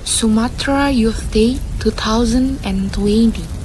Sumatra Youth Day 2020.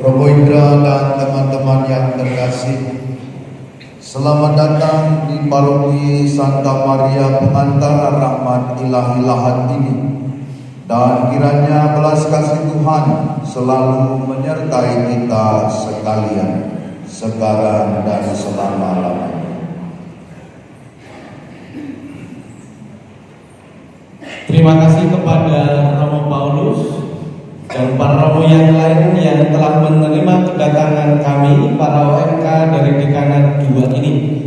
Romo Indra dan teman-teman yang terkasih, selamat datang di paroki Santa Maria Pengantara Rahmat Ilahi Lahat ini Dan kiranya belas kasih Tuhan selalu menyertai kita sekalian, sekarang dan selama-lamanya. Terima kasih kepada Romo Paulus dan para romo yang lain yang telah menerima kedatangan kami, para OMK dari Dekanat 2 ini.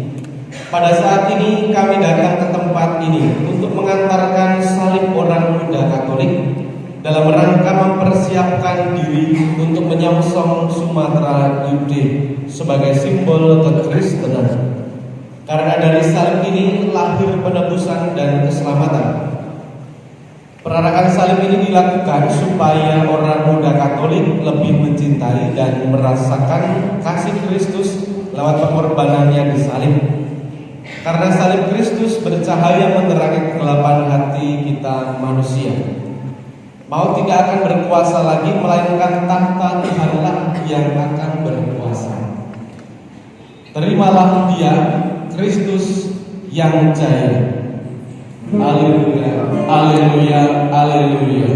Pada saat ini kami datang ke tempat ini untuk mengantarkan salib orang muda Katolik dalam rangka mempersiapkan diri untuk menyongsong Sumatera Yude sebagai simbol kekristenan. Karena dari salib ini lahir penebusan dan keselamatan. Perarakan salib ini dilakukan supaya orang muda Katolik lebih mencintai dan merasakan kasih Kristus lewat pengorbanannya di salib. Karena salib Kristus bercahaya menerangi kegelapan hati kita manusia. Maut tidak akan berkuasa lagi, melainkan tahta Tuhanlah yang akan berkuasa. Terimalah Dia, Kristus yang jaya. Haleluya, haleluya, haleluya.